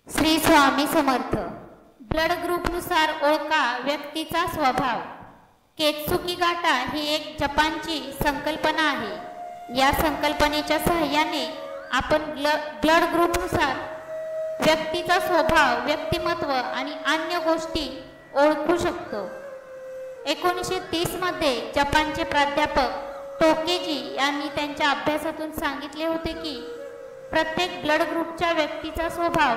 Shri Swami Samarth. Blood ग्रुपनुसार ओळखा व्यक्तीचा स्वभाव। केत्सुकी गाटा ही एक जपानची संकल्पना आहे। या संकल्पनेच्या सहाय्याने आपण ब्लड ग्रुपनुसार व्यक्तीचा स्वभाव, व्यक्तिमत्व आणि अन्य गोष्टी ओळखू शकतो। 1930 मध्ये जपानचे प्राध्यापक टोकेजी यांनी त्यांच्या अभ्यासातून सांगितले होते की प्रत्येक ब्लड ग्रुपच्या व्यक्तीचा स्वभाव,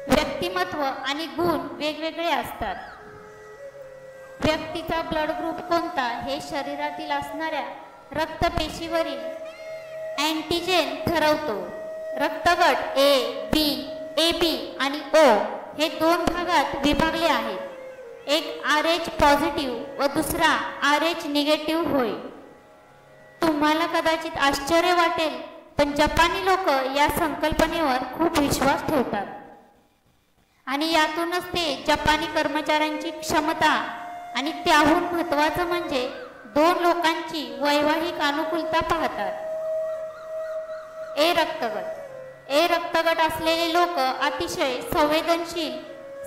व्यक्तिमत्व आणि गुण वेगवेगळे असतात। व्यक्तीचा ब्लड ग्रुप कोणता हे शरीरातील असणाऱ्या रक्तपेशीवरील अँटीजेन ठरवतो। रक्तगट ए, बी, AB आणि O हे दोन भागात विभागले आहेत। एक RH पॉझिटिव्ह व दुसरा RH निगेटिव्ह होय। तुम्हाला कदाचित आश्चर्य वाटेल, पण जपानी लोक या संकल्पनेवर खूप विश्वास ठेवतात आणि यातूनच ते जपानी कर्मचाऱ्यांची क्षमता आणि त्याहून महत्त्वाचं म्हणजे दोन लोकांची वैवाहिक अनुकूलता पाहतात। ए रक्तगट असलेले लोक अतिशय संवेदनशील,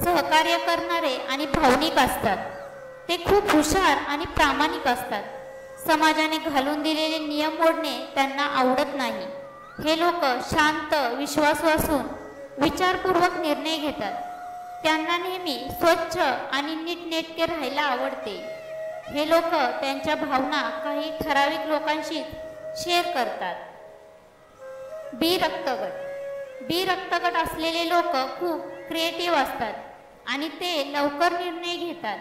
सहकार्य करणारे आणि भावनिक असतात। ते खूप हुशार आणि प्रामाणिक असतात। समाजाने घालून दिलेले नियम मोडणे त्यांना आवडत नाही। हे लोक शांत, विश्वासू असून विचारपूर्वक निर्णय घेतात। त्यांना नेहमी स्वच्छ आणि नीटनेटके राहायला आवडते। हे लोक त्यांच्या भावना काही ठराविक लोकांशी शेअर करतात। बी रक्तगट असलेले लोक खूप क्रिएटिव्ह असतात आणि ते लवकर निर्णय घेतात।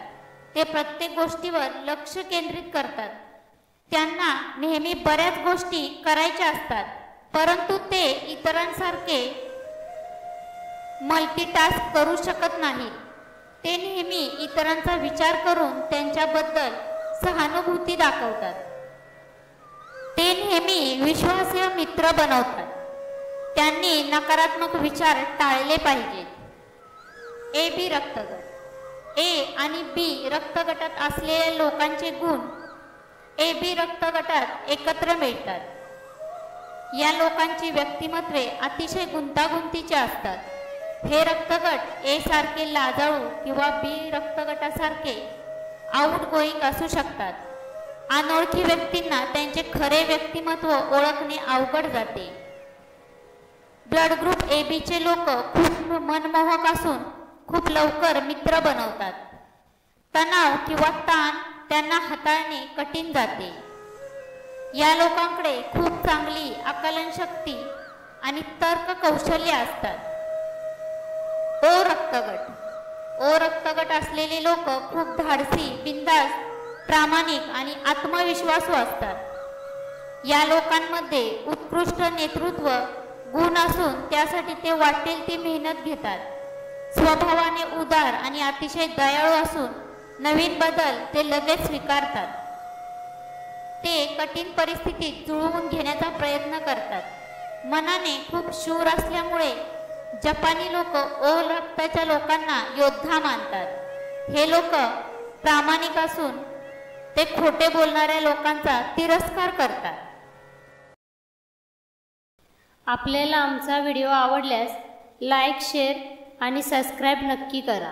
ते प्रत्येक गोष्टीवर लक्ष केंद्रित करतात। त्यांना नेहमी बऱ्याच गोष्टी करायच्या असतात, परंतु ते इतरांसारखे मल्टीटास्क करू शकत नाहीत। ते नेहमी इतरांचा विचार करून त्यांच्याबद्दल सहानुभूती दाखवतात। ते नेहमी विश्वासार्ह मित्र बनवतात। त्यांनी नकारात्मक विचार टाळले पाहिजेत। AB रक्तगट ए आणि बी रक्तगटात असलेल्या लोकांचे गुण AB रक्तगटात एकत्र मिळतात। या लोकांची व्यक्तिमत्वे अतिशय गुंतागुंतीची असतात। हे रक्तगट ए सारखे लाजाळू किंवा बी रक्तगटासारखे आउटगोईंग असू शकतात। अनोळखी व्यक्तींना त्यांचे खरे व्यक्तिमत्व ओळखणे अवघड जाते। ब्लड ग्रुप ABचे लोक खूप मनमोहक असून खूप लवकर मित्र बनवतात। तणाव किंवा ताण त्यांना हाताळणे कठीण जाते। या लोकांकडे खूप चांगली आकलनशक्ती आणि तर्क कौशल्य असतात। ओ रक्तगट असलेले लोक खूप धाडसी, बिनधास्त, प्रामाणिक आणि आत्मविश्वासू असतात। या लोकांमध्ये उत्कृष्ट नेतृत्व गुण असून त्यासाठी ते वाटेल ती मेहनत घेतात। स्वभावाने उदार आणि अतिशय दयाळू असून नवीन बदल ते लगेच स्वीकारतात। ते कठीण परिस्थितीत जुळवून घेण्याचा प्रयत्न करतात। मनाने खूप शूर असल्यामुळे जपानी लोक O रक्ताच्या लोकांना योद्धा मानतात। हे लोक प्रामाणिक असून ते खोटे बोलणाऱ्या लोकांचा तिरस्कार करतात। आपल्याला आमचा व्हिडिओ आवडल्यास लाईक, शेअर आणि सबस्क्राईब नक्की करा।